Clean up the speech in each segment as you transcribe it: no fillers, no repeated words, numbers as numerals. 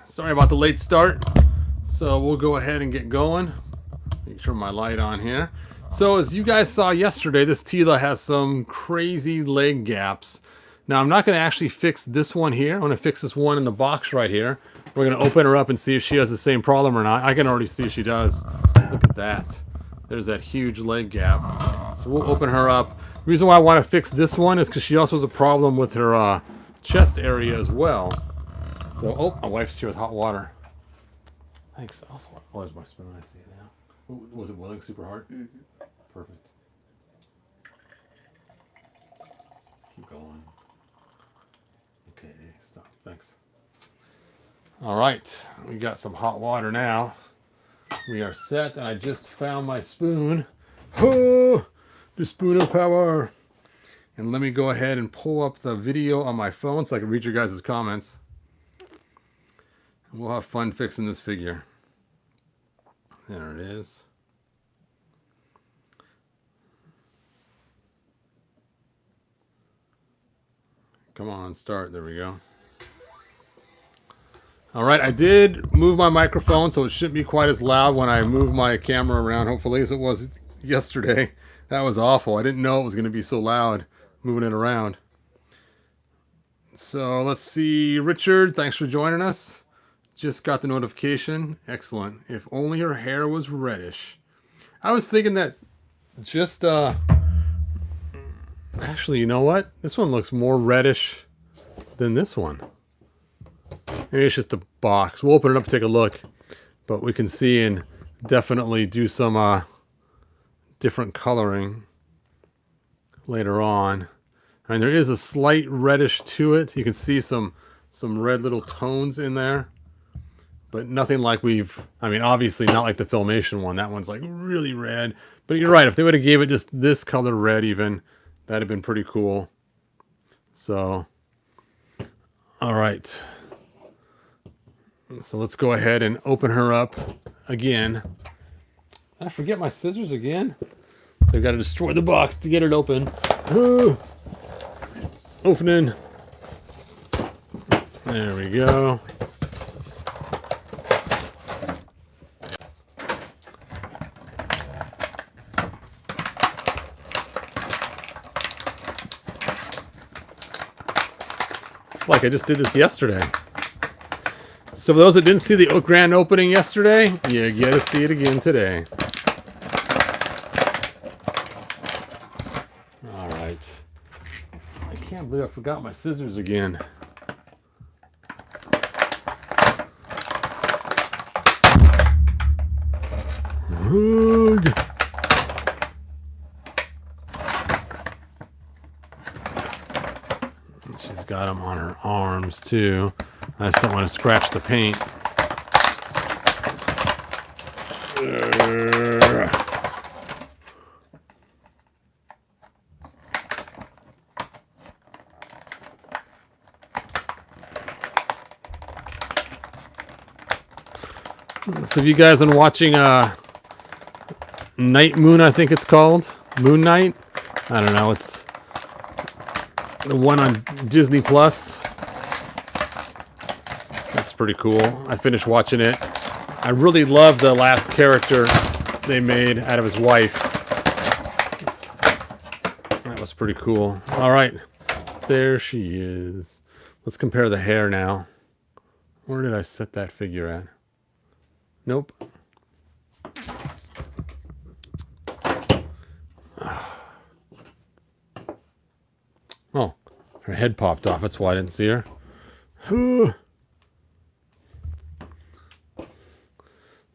Sorry about the late start. So we'll go ahead and get going. Make sure my light on here. So as you guys saw yesterday, this Teela has some crazy leg gaps. Now I'm not going to actually fix this one here. I'm going to fix this one in the box right here. We're going to open her up and see if she has the same problem or not. I can already see she does. Look at that. There's that huge leg gap. So we'll open her up. The reason why I want to fix this one is because she also has a problem with her chest area as well. So, oh, my wife's here with hot water. Thanks. Also, oh, there's my spoon. I see it now. Was it boiling super hard? Mm-hmm. Perfect. Keep going. Okay, stop. Thanks. All right, we got some hot water now. We are set, and I just found my spoon. Oh, the spoon of power. And let me go ahead and pull up the video on my phone so I can read your guys' comments. And we'll have fun fixing this figure. There it is. Come on, start. There we go. All right, I did move my microphone, so it shouldn't be quite as loud when I move my camera around, hopefully, as it was yesterday. That was awful. I didn't know it was going to be so loud moving it around. So let's see. Richard, thanks for joining us. Just got the notification. Excellent. If only her hair was reddish. I was thinking that just, actually, you know what? This one looks more reddish than this one. Maybe it's just the box. We'll open it up and take a look. But we can see and definitely do some different coloring later on. And there is a slight reddish to it. You can see some red little tones in there. But nothing like I mean, obviously not like the Filmation one. That one's like really red. But you're right. If they would have gave it just this color red even, that'd have been pretty cool. So, all right. So let's go ahead and open her up again. I forget my scissors again. So I've got to destroy the box to get it open. Opening. There we go. Like I just did this yesterday. So for those that didn't see the grand opening yesterday, you get to see it again today. All right. I can't believe I forgot my scissors again. Ugh. She's got them on her arms too. I just don't want to scratch the paint. So if you guys are watching Night Moon, I think it's called. Moon Knight? I don't know. It's the one on Disney Plus. That's pretty cool. I finished watching it. I really love the last character they made out of his wife. That was pretty cool. All right. There she is. Let's compare the hair now. Where did I set that figure at? Nope. Oh, her head popped off. That's why I didn't see her.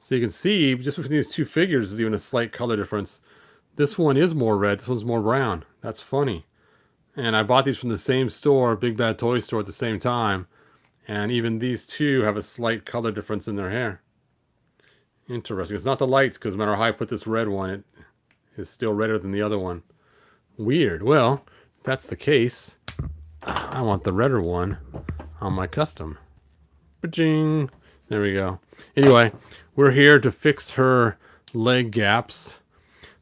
So you can see, just between these two figures, there's even a slight color difference. This one is more red. This one's more brown. That's funny. And I bought these from the same store, Big Bad Toy Store, at the same time. And even these two have a slight color difference in their hair. Interesting. It's not the lights, because no matter how I put this red one, it is still redder than the other one. Weird. Well, if that's the case, I want the redder one on my custom. Ba-ching. There we go. Anyway, we're here to fix her leg gaps.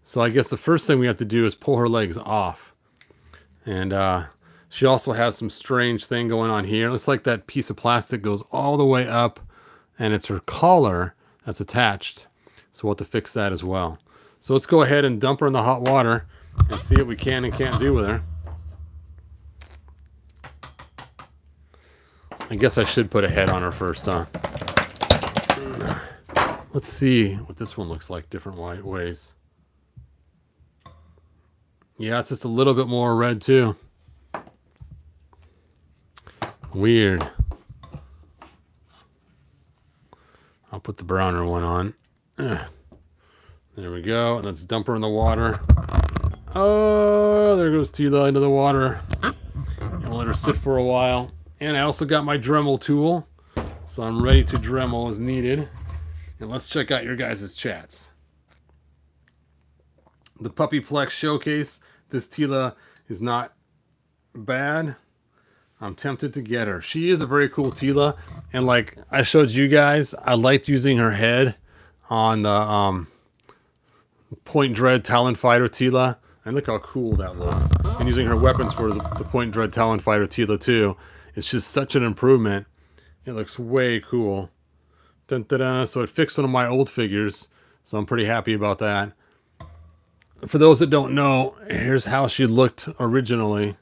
So I guess the first thing we have to do is pull her legs off. And she also has some strange thing going on here. It looks like that piece of plastic goes all the way up and it's her collar that's attached. So we'll have to fix that as well. So let's go ahead and dump her in the hot water and see what we can and can't do with her. I guess I should put a head on her first, huh? Let's see what this one looks like different ways. Yeah, it's just a little bit more red too. Weird. I'll put the browner one on. There we go. Let's dump her in the water. Oh, there goes Teela into the water. And we'll let her sit for a while. And I also got my Dremel tool, so I'm ready to Dremel as needed. And let's check out your guys' chats. The Puppyplex Showcase. This Teela is not bad. I'm tempted to get her. She is a very cool Teela. And like I showed you guys, I liked using her head on the Point Dread Talon Fighter Teela. And look how cool that looks. And using her weapons for the Point Dread Talon Fighter Teela too. It's just such an improvement. It looks way cool. Dun, dun, dun. So it fixed one of my old figures. So I'm pretty happy about that. For those that don't know, here's how she looked originally.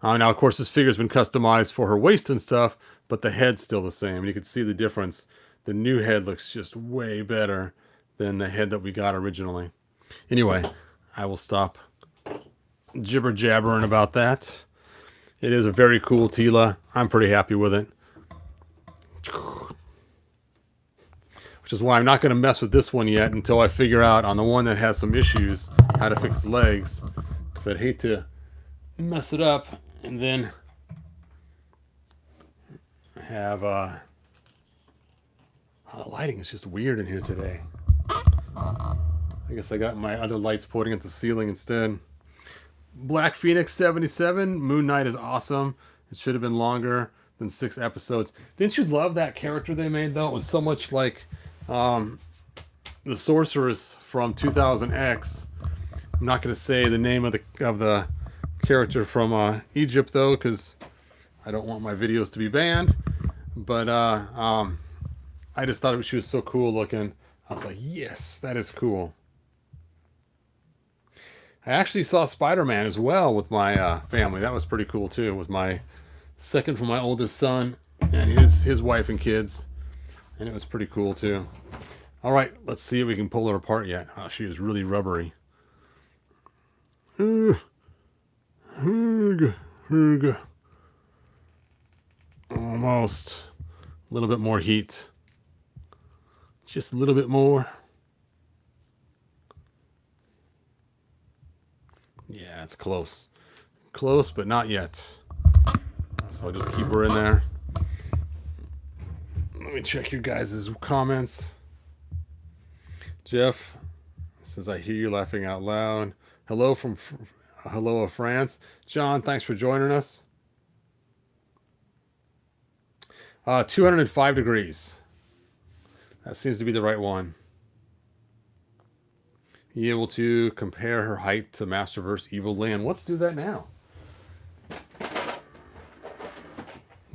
Now, of course, this figure's been customized for her waist and stuff, but the head's still the same. You can see the difference. The new head looks just way better than the head that we got originally. Anyway, I will stop jibber-jabbering about that. It is a very cool Teela. I'm pretty happy with it. Which is why I'm not going to mess with this one yet until I figure out on the one that has some issues how to fix the legs. Because I'd hate to mess it up and then have the lighting is just weird in here today. I guess I got my other lights pointing at the ceiling instead. Black Phoenix 77. Moon Knight is awesome. It should have been longer than 6 episodes. Didn't you love that character they made though? It was so much like the Sorceress from 2000X. I'm not going to say the name of the character from Egypt though, because I don't want my videos to be banned. But I just thought she was so cool looking. I was like, yes, that is cool. I actually saw Spider-Man as well with my family. That was pretty cool too. With my second from my oldest son and his wife and kids, and it was pretty cool too. All right, let's see if we can pull her apart yet. Oh, she is really rubbery. Almost. A little bit more heat. Just a little bit more. Yeah, it's close. Close, but not yet. So I'll just keep her in there. Let me check your guys' comments. Jeff says, I hear you laughing out loud. Hello from hello of France. John, thanks for joining us. 205 degrees. That seems to be the right one. Be able to compare her height to Masterverse Evil Lynn. Let's do that now.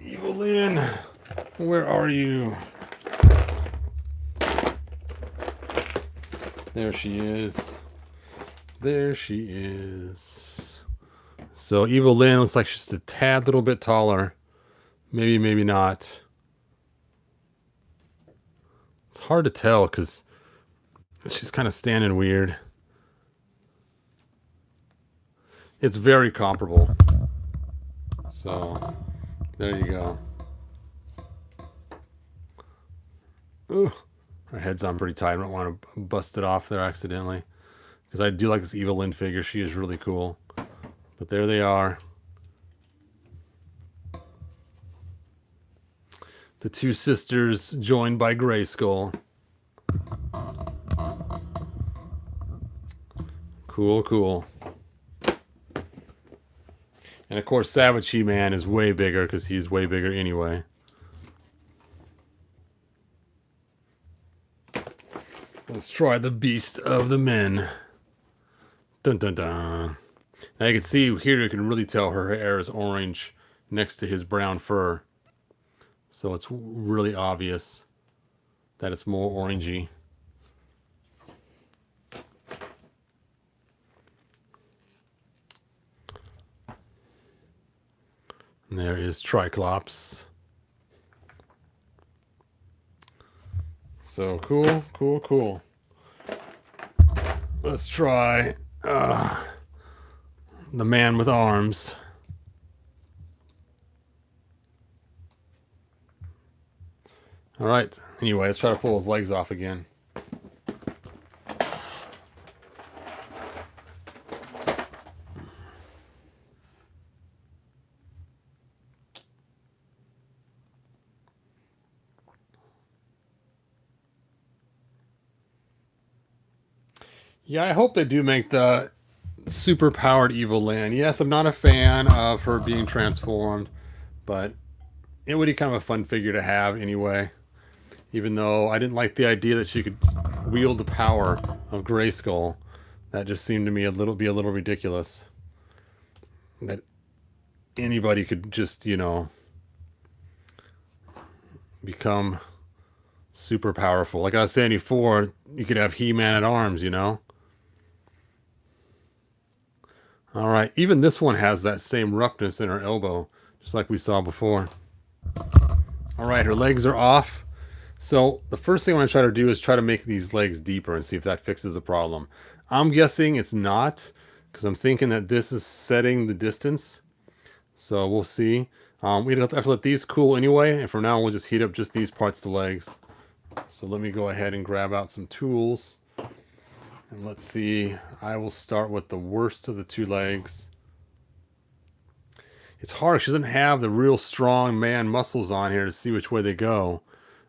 Evil Lynn, where are you? There she is. There she is. So Evil Lynn looks like she's a tad little bit taller. Maybe, maybe not. It's hard to tell because she's kind of standing weird. It's very comparable. So, there you go. Ooh, her head's on pretty tight. I don't want to bust it off there accidentally. Because I do like this Evil Lynn figure. She is really cool. But there they are. The two sisters joined by Grayskull. Cool, cool. And of course, Savage He-Man is way bigger because he's way bigger anyway. Let's try the Beast of the Men. Dun dun dun. Now you can see here, you can really tell her hair is orange next to his brown fur. So it's really obvious. that it's more orangey. And there is Triclops. So cool, cool, cool. Let's try the man with arms. All right. Anyway, let's try to pull his legs off again. Yeah, I hope they do make the super powered evil Lan. Yes, I'm not a fan of her being transformed, but it would be kind of a fun figure to have anyway. Even though I didn't like the idea that she could wield the power of Grayskull. That just seemed to me a little ridiculous. That anybody could just, you know, become super powerful. Like I was saying before, you could have He-Man at arms, you know? All right, even this one has that same roughness in her elbow, just like we saw before. All right, her legs are off. So the first thing I'm going to try to do is try to make these legs deeper and see if that fixes the problem. I'm guessing it's not, because I'm thinking that this is setting the distance. So we'll see. We have to let these cool anyway, and from now on we'll just heat up just these parts of the legs. So let me go ahead and grab out some tools. And let's see. I will start with the worst of the two legs. It's hard. She doesn't have the real strong man muscles on here to see which way they go.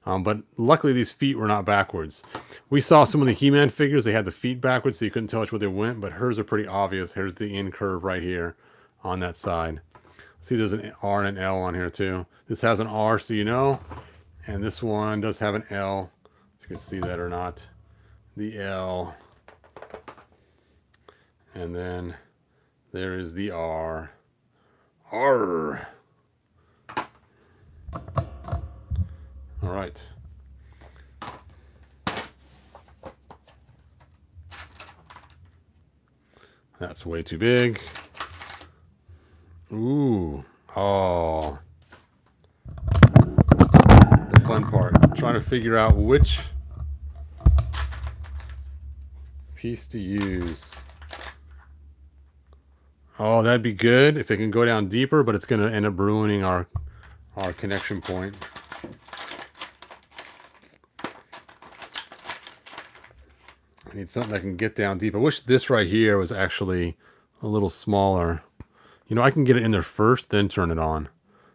But luckily these feet were not backwards. We saw some of the He-Man figures, they had the feet backwards so you couldn't tell which way they went, but hers are pretty obvious. Here's the in curve right here on that side. See, there's an R and an L on here too. This has an R, so you know, and this one does have an L, if you can see that or not. The L. And then there is the R. R. All right. That's way too big. Ooh. Oh. The fun part. Trying to figure out which piece to use. Oh, that'd be good if it can go down deeper, but it's going to end up ruining our connection point. I need something that can get down deep. I wish this right here was actually a little smaller. You know, I can get it in there first, then turn it on.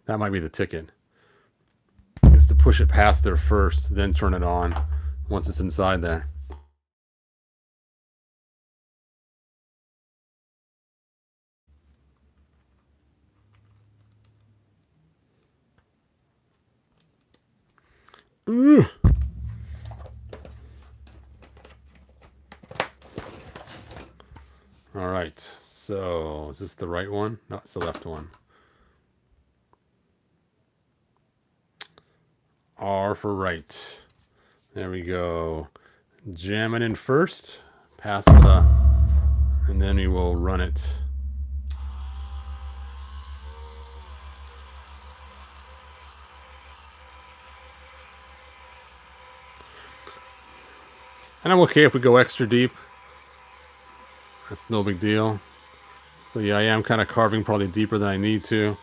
That might be the ticket. Is to push it past there first, then turn it on once it's inside there. Ooh. All right, so is this the right one? No, it's the left one. R for right. There we go. Jam it in first, pass the, and then we will run it. And I'm okay if we go extra deep. That's no big deal. So yeah, I am kind of carving probably deeper than I need to.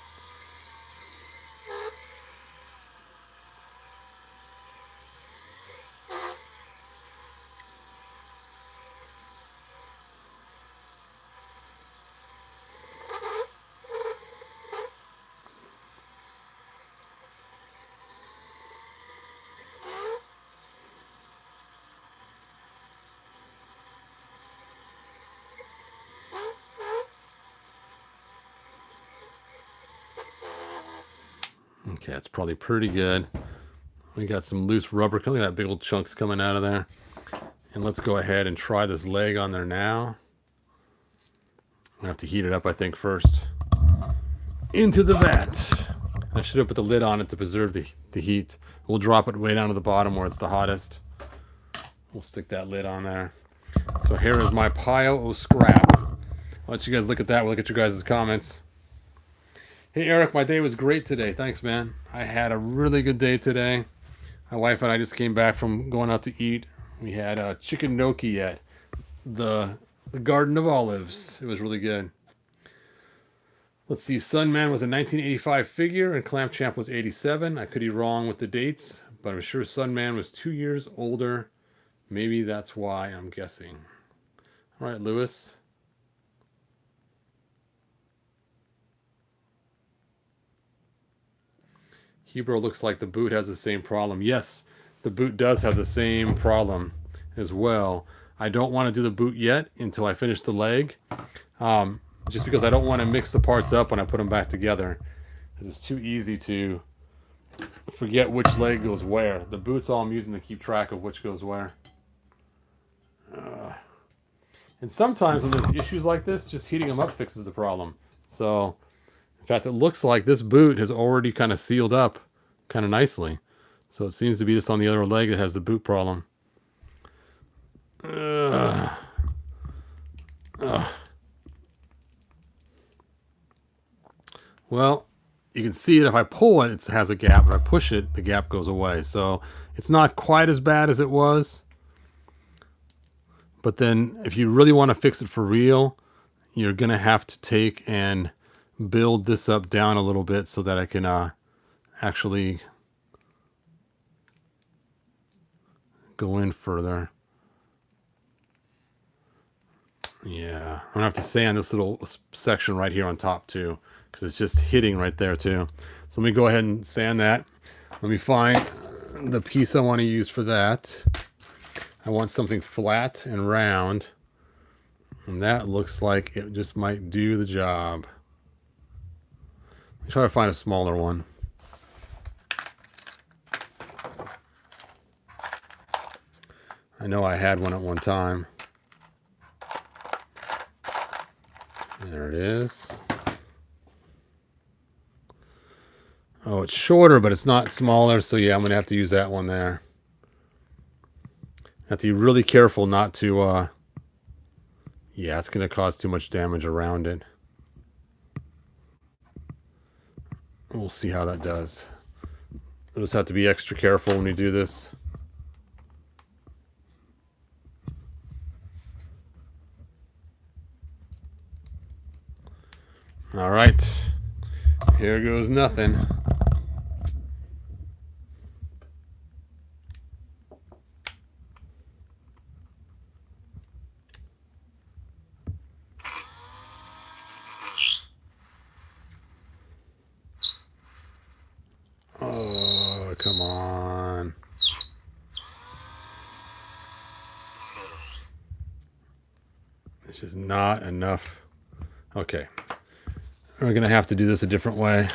Okay, that's probably pretty good. We got some loose rubber. Look at that big old chunks coming out of there. And let's go ahead and try this leg on there now. I'm gonna have to heat it up, I think, first. Into the vat. And I should have put the lid on it to preserve the heat. We'll drop it way down to the bottom where it's the hottest. We'll stick that lid on there. So here is my pile of scrap. I'll let you guys look at that. We'll look at your guys' comments. Hey Eric, my day was great today. Thanks, man. I had a really good day today. My wife and I just came back from going out to eat. We had a chicken gnocchi at the Garden of Olives. It was really good. Let's see, Sunman was a 1985 figure and Clamp Champ was 87. I could be wrong with the dates, but I'm sure Sunman was 2 years older. Maybe that's why, I'm guessing. All right, Lewis. Hebrew looks like the boot has the same problem. Yes, the boot does have the same problem as well. I don't want to do the boot yet until I finish the leg. Just because I don't want to mix the parts up when I put them back together. Because it's too easy to forget which leg goes where. The boot's all I'm using to keep track of which goes where. And sometimes when there's issues like this, just heating them up fixes the problem. So, in fact, it looks like this boot has already kind of sealed up kind of nicely. So it seems to be just on the other leg that has the boot problem. Well, you can see it if I pull it, it has a gap. If I push it, the gap goes away. So it's not quite as bad as it was. But then if you really want to fix it for real, you're going to have to take and build this up down a little bit so that I can actually go in further. Yeah, I'm going to have to sand this little section right here on top too, because it's just hitting right there too. So let me go ahead and sand that. Let me find the piece I want to use for that. I want something flat and round. And that looks like it just might do the job. Let me try to find a smaller one. I know I had one at one time. There it is. Oh, it's shorter, but it's not smaller. So yeah, I'm going to have to use that one there. Have to be really careful not to, yeah, it's going to cause too much damage around it. We'll see how that does. We'll just have to be extra careful when we do this. All right, here goes nothing. Oh, come on. It's just not enough. Okay. We're going to have to do this a different way.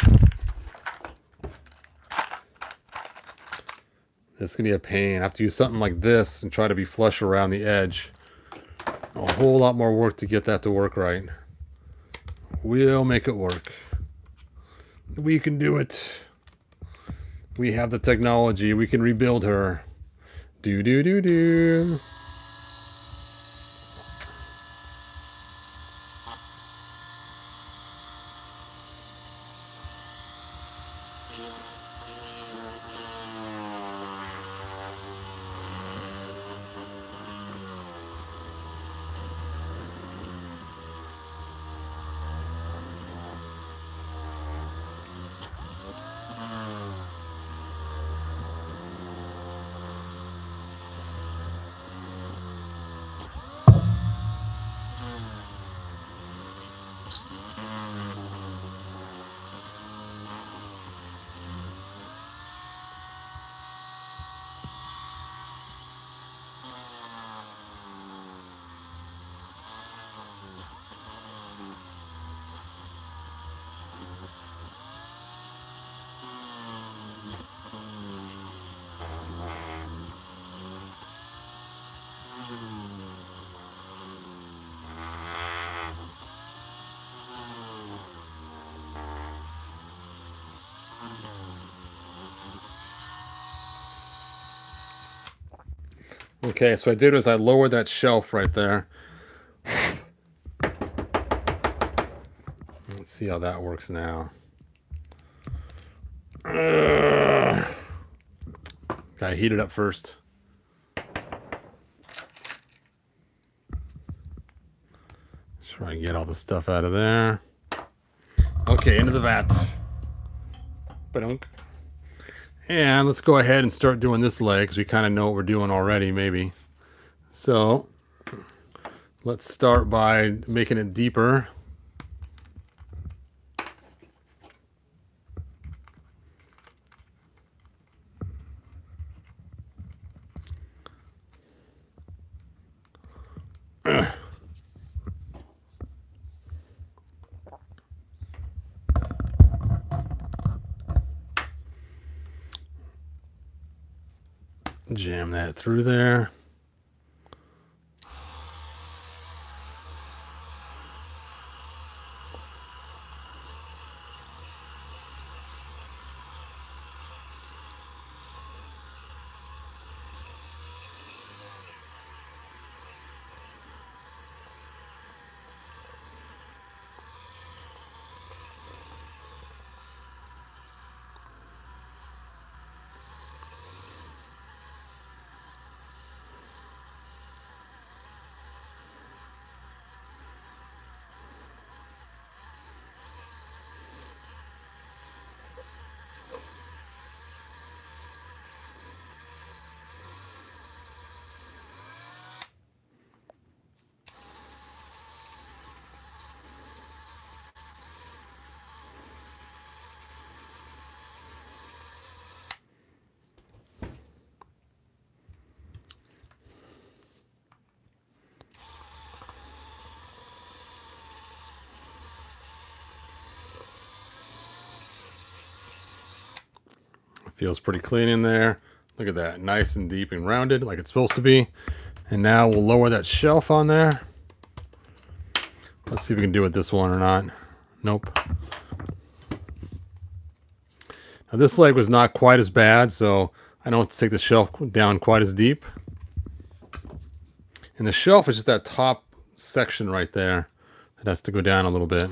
This is going to be a pain. I have to use something like this and try to be flush around the edge. A whole lot more work to get that to work right. We'll make it work. We can do it. We have the technology. We can rebuild her. Do, do, do, do. Okay, so what I did was I lowered that shelf right there. Let's see how that works now. Gotta heat it up first. Try and get all the stuff out of there. Okay, into the vat. Ba-dunk. And let's go ahead and start doing this leg because we kind of know what we're doing already, maybe. So let's start by making it deeper. Jam that through there. Feels pretty clean in there. Look at that, nice and deep and rounded like it's supposed to be. And now we'll lower that shelf on there. Let's see if we can do it this one or not. Nope. Now this leg was not quite as bad, so I don't have to take the shelf down quite as deep. And the shelf is just that top section right there that has to go down a little bit.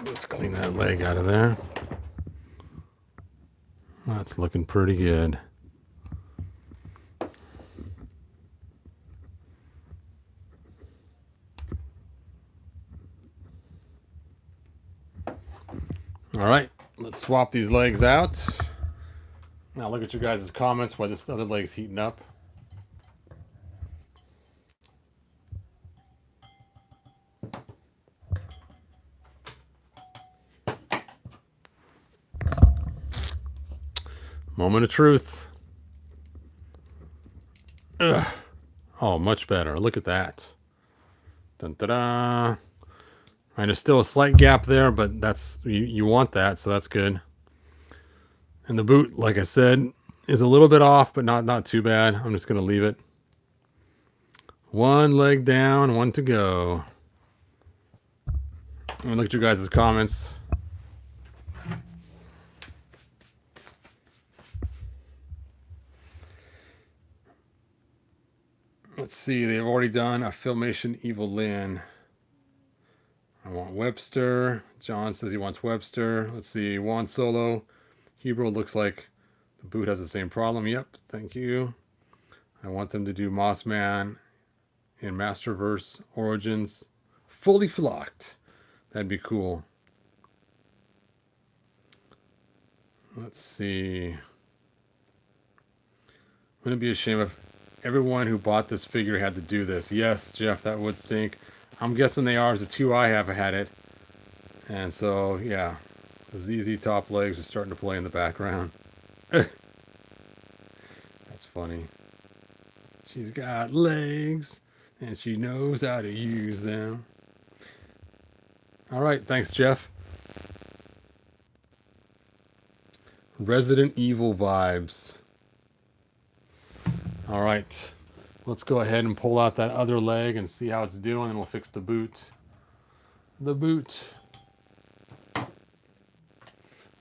Let's clean that leg out of there. That's looking pretty good. All right, let's swap these legs out. Now look at your guys' comments while this other leg's heating up. Moment of truth. Ugh. Oh, much better. Look at that. Dun-da-da. Right, there's still a slight gap there, but that's you want that, so that's good. And the boot, like I said, is a little bit off, but not too bad. I'm just going to leave it. One leg down, one to go. Let me look at your guys' comments. Let's see, they've already done a Filmation Evil Lynn. I want Webster. John says he wants Webster. Let's see, Juan Solo. Hebrew looks like the boot has the same problem. Yep, thank you. I want them to do Mossman in Masterverse Origins fully flocked. That'd be cool. Let's see. Wouldn't it be a shame if everyone who bought this figure had to do this? Yes, Jeff, that would stink. I'm guessing they are, as the two I have had it. And so, yeah. The ZZ Top legs are starting to play in the background. That's funny. She's got legs, and she knows how to use them. All right, thanks, Jeff. Resident Evil vibes. All right, let's go ahead and pull out that other leg and see how it's doing, and we'll fix the boot. The boot.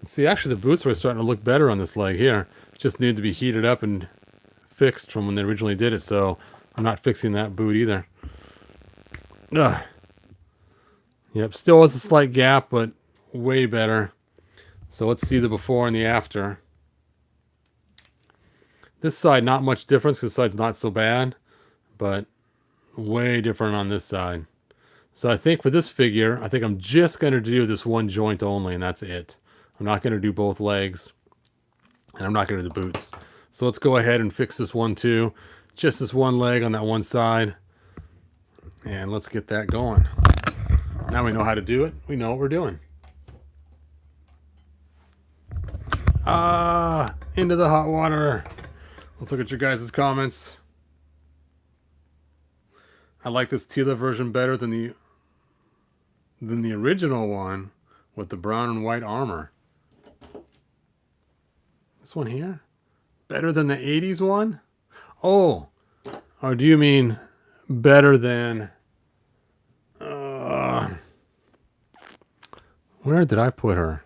See, actually, the boots are starting to look better on this leg here. It just needed to be heated up and fixed from when they originally did it, so I'm not fixing that boot either. Ugh. Yep, still has a slight gap, but way better. So let's see the before and the after. This side, not much difference because this side's not so bad, but way different on this side. So I think for this figure, I think I'm just going to do this one joint only, and that's it. I'm not going to do both legs, and I'm not going to do the boots. So let's go ahead and fix this one too. Just this one leg on that one side. And let's get that going. Now we know how to do it. We know what we're doing. Into the hot water. Let's look at your guys' comments. I like this Teela version better than the original one with the brown and white armor. This one here? Better than the 80s one? Oh, or do you mean better than... where did I put her?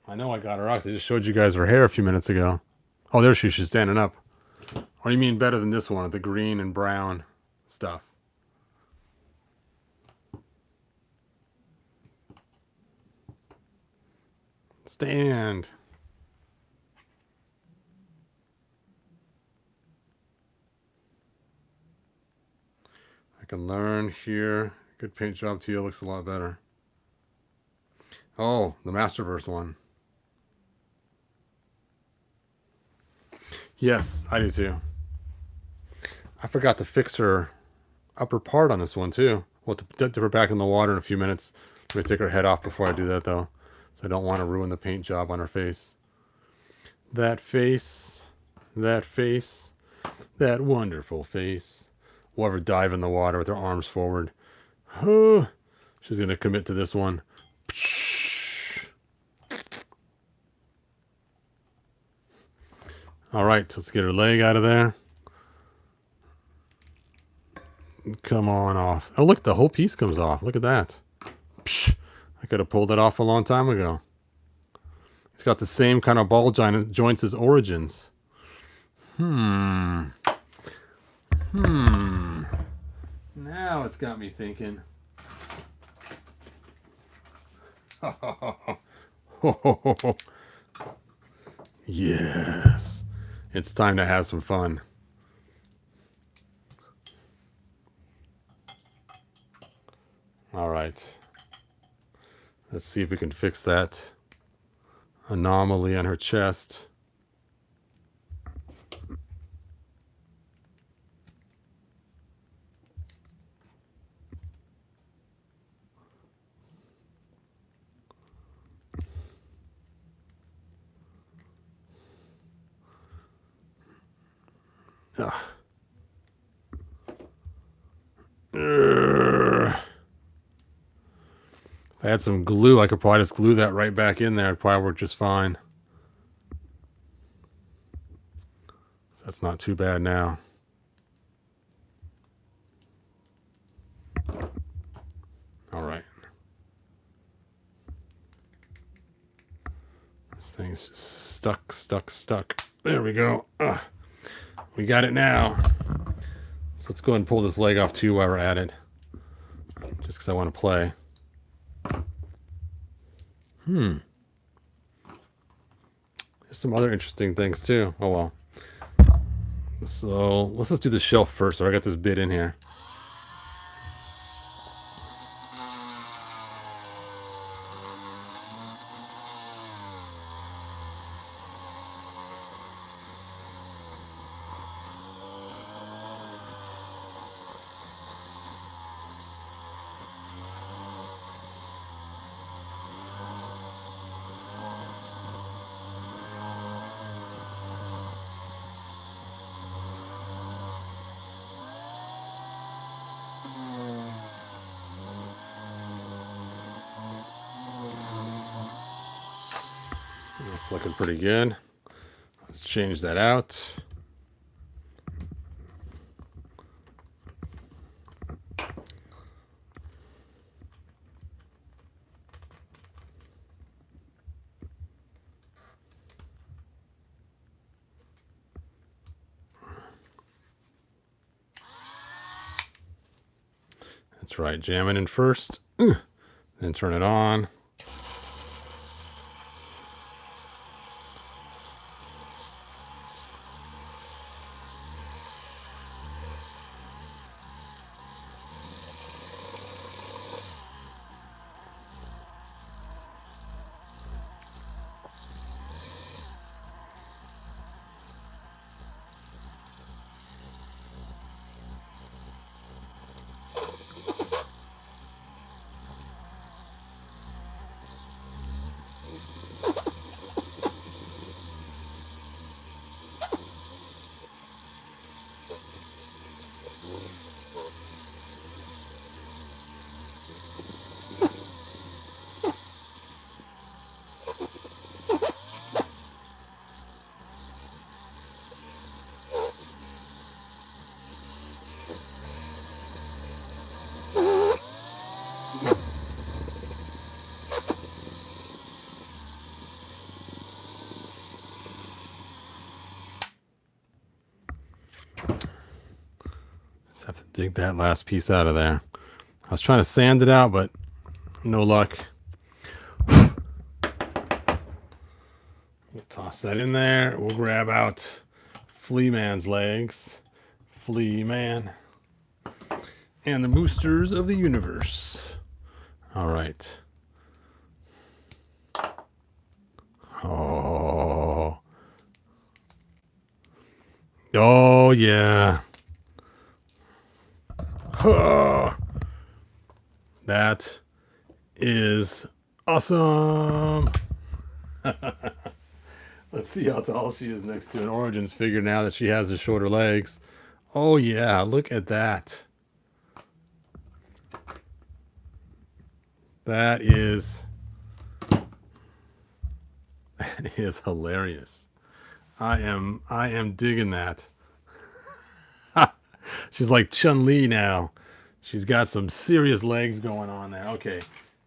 I know I got her out. I just showed you guys her hair a few minutes ago. Oh, there she is. She's standing up. Or do you mean better than this one, the green and brown stuff? Stand. I can learn here. Good paint job to you. Looks a lot better. Oh, the Masterverse one. Yes, I do too. I forgot to fix her upper part on this one too. We'll dip her back in the water in a few minutes. I'm going to take her head off before I do that though. So I don't want to ruin the paint job on her face. That face. That face. That wonderful face. We'll have her dive in the water with her arms forward. Oh, she's going to commit to this one. All right, let's get her leg out of there. Come on off. Oh, look, the whole piece comes off. Look at that. Psh, I could have pulled it off a long time ago. It's got the same kind of ball joints as Origins. Now it's got me thinking. Yes. It's time to have some fun. All right. Let's see if we can fix that anomaly on her chest. If I had some glue, I could probably just glue that right back in there. It'd probably work just fine. So that's not too bad now. All right. This thing's just stuck. There we go. We got it now. So let's go ahead and pull this leg off too while we're at it. Just because I want to play. There's some other interesting things too. Oh well. So let's just do the shelf first. So I got this bit in here. That's looking pretty good. Let's change that out. That's right, jam it in first, then turn it on. Just have to dig that last piece out of there. I was trying to sand it out, but no luck. We'll toss that in there. We'll grab out Flea Man's legs. Flea Man. And the Moosters of the universe. All right. Oh. Oh, yeah. Oh. That is awesome. Let's see how tall she is next to an Origins figure now that she has the shorter legs. Oh, yeah. Look at that. That is hilarious. I am digging that. She's like Chun-Li now. She's got some serious legs going on there. Okay,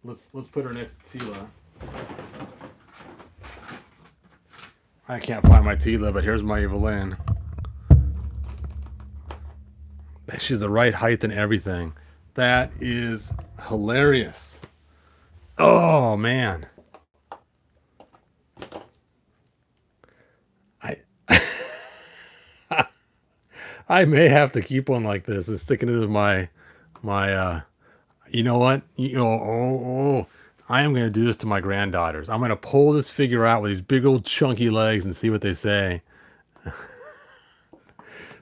let's put her next to Teela. I can't find my Teela, but here's my Evelyn. She's the right height and everything. That is hilarious. Oh man. I may have to keep one like this and sticking it in my you know what? I am going to do this to my granddaughters. I'm going to pull this figure out with these big old chunky legs and see what they say.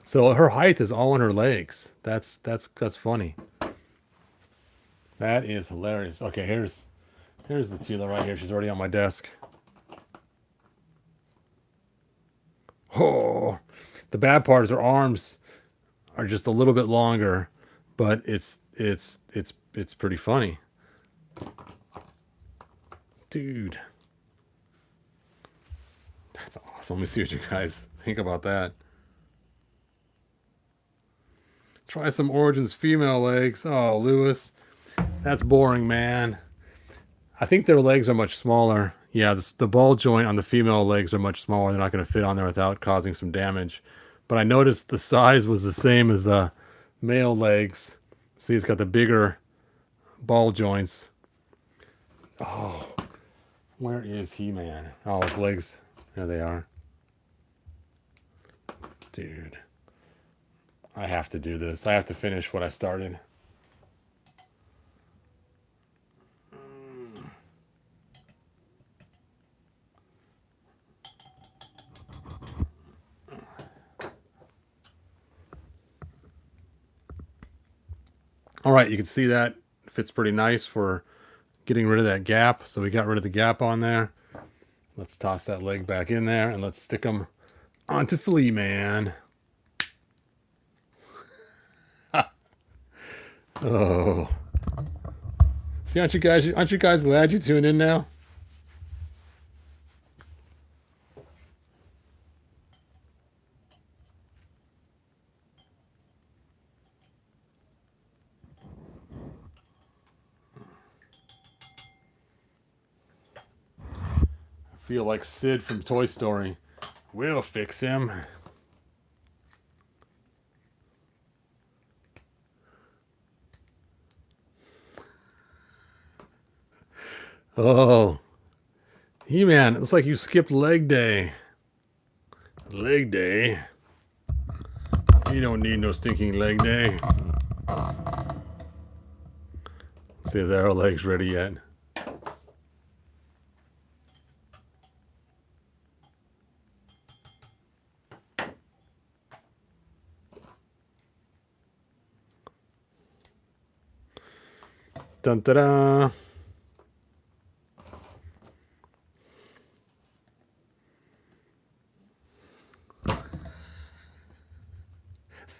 So her height is all on her legs. That's funny. That is hilarious. Okay, here's the Teela right here. She's already on my desk. Oh, the bad part is her arms are just a little bit longer, but it's pretty funny. Dude. That's awesome. Let me see what you guys think about that. Try some Origins female legs. Oh, Lewis. That's boring, man. I think their legs are much smaller. Yeah, the ball joint on the female legs are much smaller. They're not going to fit on there without causing some damage. But I noticed the size was the same as the male legs. See, it's got the bigger ball joints. Oh, where is He-Man? Oh, his legs. There they are. Dude. I have to do this. I have to finish what I started. All right, you can see that fits pretty nice for getting rid of that gap. So we got rid of the gap on there. Let's toss that leg back in there and let's stick them onto Flea Man. Oh. See, aren't you guys glad you tuned in now? Feel like Sid from Toy Story. We'll fix him. Oh, He-Man, it's like you skipped leg day. Leg day? You don't need no stinking leg day. See if there are legs ready yet. Dun da da.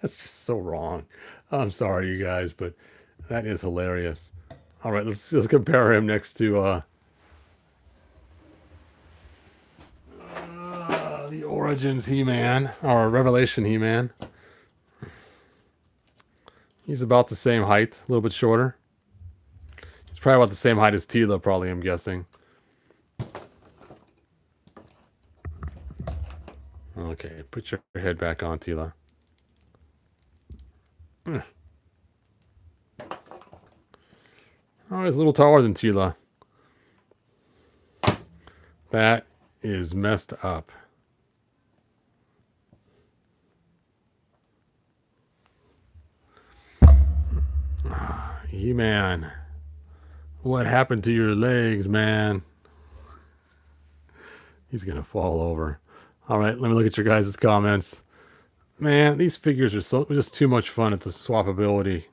That's just so wrong. I'm sorry, you guys, but that is hilarious. All right, let's compare him next to the Origins He-Man, or Revelation He-Man. He's about the same height, a little bit shorter. He's probably about the same height as Teela, probably, I'm guessing. Okay, put your head back on, Teela. Oh, he's a little taller than Teela. That is messed up. He-Man, what happened to your legs, man? He's gonna fall over. All right, let me look at your guys' comments. Man, these figures are so just too much fun at the swappability.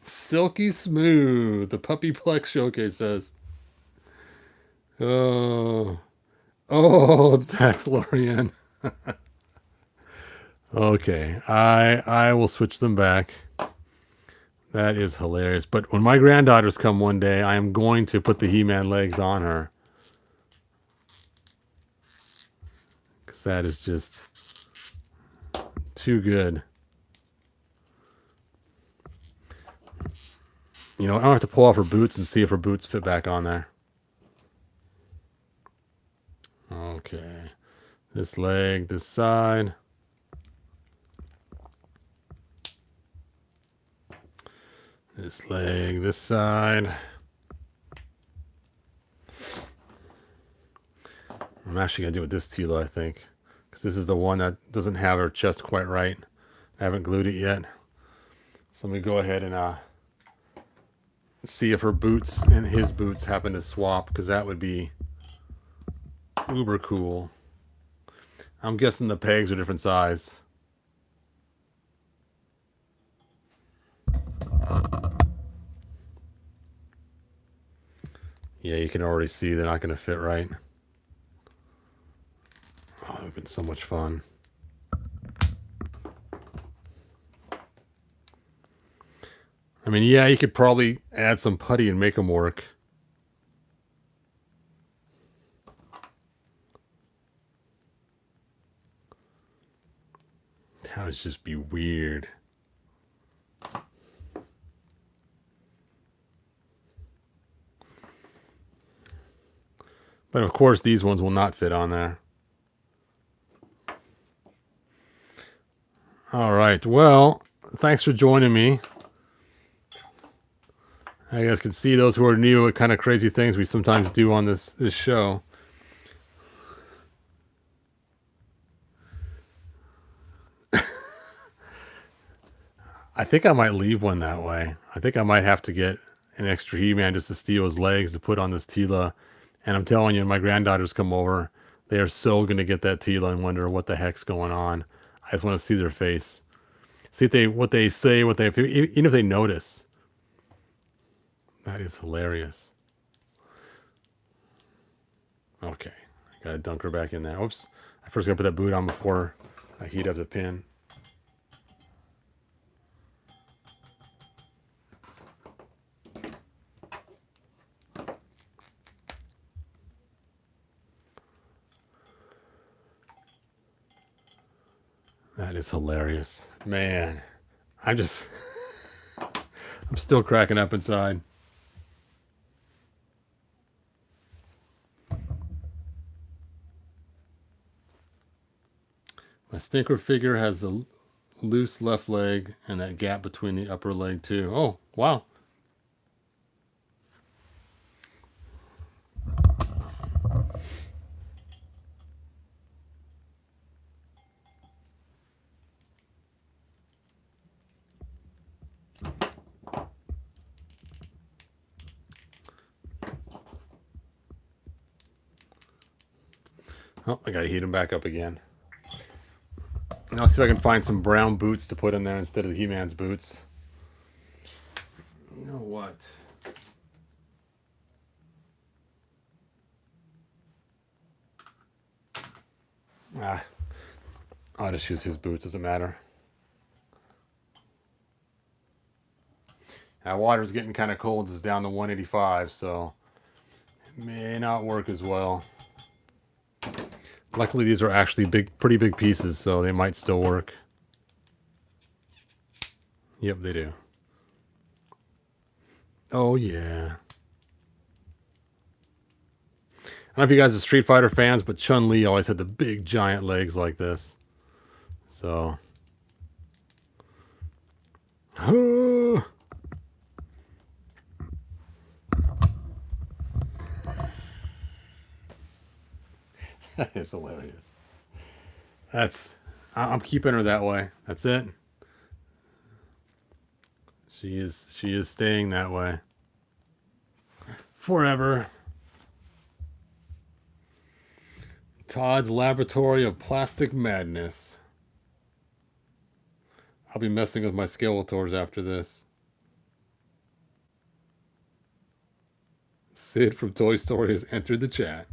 Silky smooth, the Puppy Plex Showcase says. Oh, Taxlorian. Okay, I will switch them back. That is hilarious. But when my granddaughters come one day, I am going to put the He-Man legs on her. Because that is just too good. You know, I don't have to pull off her boots and see if her boots fit back on there. Okay. This leg, this side. This leg, this side. I'm actually going to do it with this Teela, I think. Because this is the one that doesn't have her chest quite right. I haven't glued it yet. So let me go ahead and see if her boots and his boots happen to swap. Because that would be uber cool. I'm guessing the pegs are different size. Yeah, you can already see they're not going to fit right. Oh, it would have been so much fun. I mean, yeah, you could probably add some putty and make them work. That would just be weird. But of course, these ones will not fit on there. All right. Well, thanks for joining me. You guys can see, those who are new, what kind of crazy things we sometimes do on this show. I think I might leave one that way. I think I might have to get an extra He-Man just to steal his legs to put on this Teela. And I'm telling you, when my granddaughters come over, they are so going to get that Teela and wonder what the heck's going on. I just want to see their face. See if what they say, even if they notice. That is hilarious. Okay. I got to dunk her back in there. Oops. I first got to put that boot on before I heat up the pin. That is hilarious. Man, I'm still cracking up inside. stinker figure has a loose left leg and that gap between the upper leg too. Oh, wow. Oh, I gotta heat them back up again. And I'll see if I can find some brown boots to put in there instead of the He-Man's boots. You know what? I'll just use his boots, doesn't matter. Now, water's getting kind of cold. It's down to 185, so it may not work as well. Luckily, these are actually pretty big pieces, so they might still work. Yep, they do. Oh, yeah. I don't know if you guys are Street Fighter fans, but Chun-Li always had the big, giant legs like this. So... That is hilarious. I'm keeping her that way. That's it. She is staying that way. Forever. Todd's Laboratory of Plastic Madness. I'll be messing with my Skeletors after this. Sid from Toy Story has entered the chat.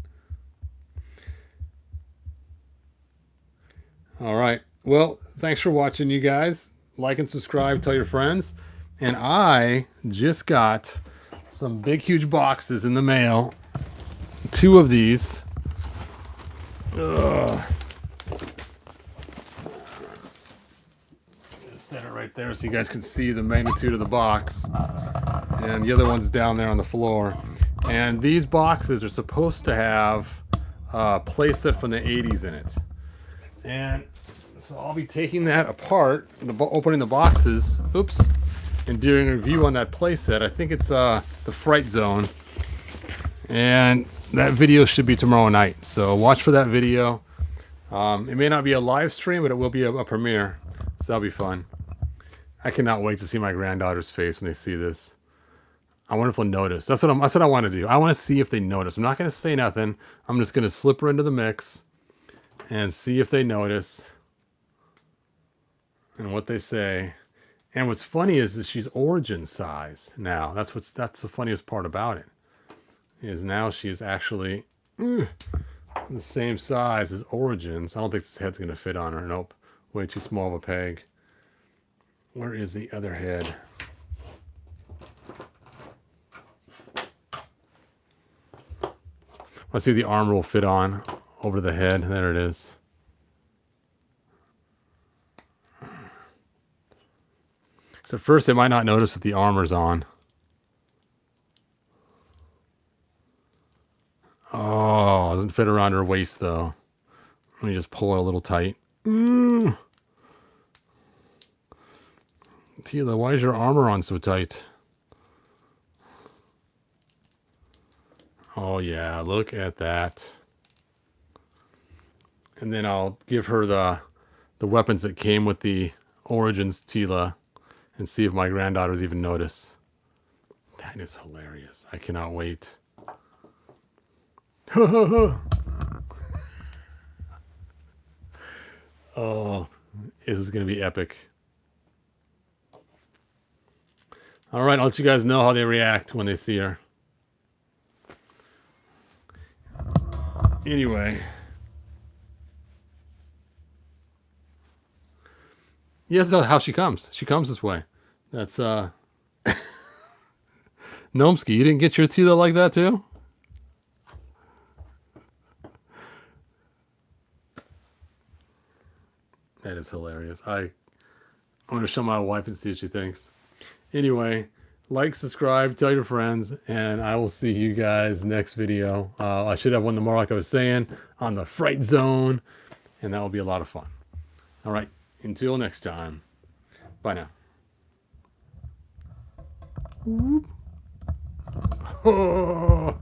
All right. Well, thanks for watching, you guys. Like and subscribe, tell your friends. And I just got some big, huge boxes in the mail. 2 of these. Ugh. Just set it right there so you guys can see the magnitude of the box. And the other one's down there on the floor. And these boxes are supposed to have a playset from the 80s in it. And so I'll be taking that apart, opening the boxes, oops, and doing a review on that playset. I think it's the Fright Zone. And that video should be tomorrow night. So watch for that video. It may not be a live stream, but it will be a premiere. So that'll be fun. I cannot wait to see my granddaughter's face when they see this. I wonder if they'll notice. That's what I want to do. I want to see if they notice. I'm not going to say nothing. I'm just going to slip her into the mix and see if they notice and what they say. And what's funny is she's origin size now. That's the funniest part about it. Is now she is actually the same size as Origins. I don't think this head's going to fit on her. Nope. Way too small of a peg. Where is the other head? Let's see if the armor will fit on over the head. There it is. So at first they might not notice that the armor's on. Oh, it doesn't fit around her waist though. Let me just pull it a little tight. Teela, why is your armor on so tight? Oh yeah, look at that. And then I'll give her the weapons that came with the Origins Teela and see if my granddaughters even notice. That is hilarious. I cannot wait. Oh, this is going to be epic. All right, I'll let you guys know how they react when they see her. Anyway. Yes, that's how she comes. She comes this way. That's, Gnomesky, you didn't get your Teela like that too? That is hilarious. I'm going to show my wife and see what she thinks. Anyway, like, subscribe, tell your friends, and I will see you guys next video. I should have one tomorrow, like I was saying, on the Fright Zone, and that will be a lot of fun. All right, until next time. Bye now. Whoop. Oh.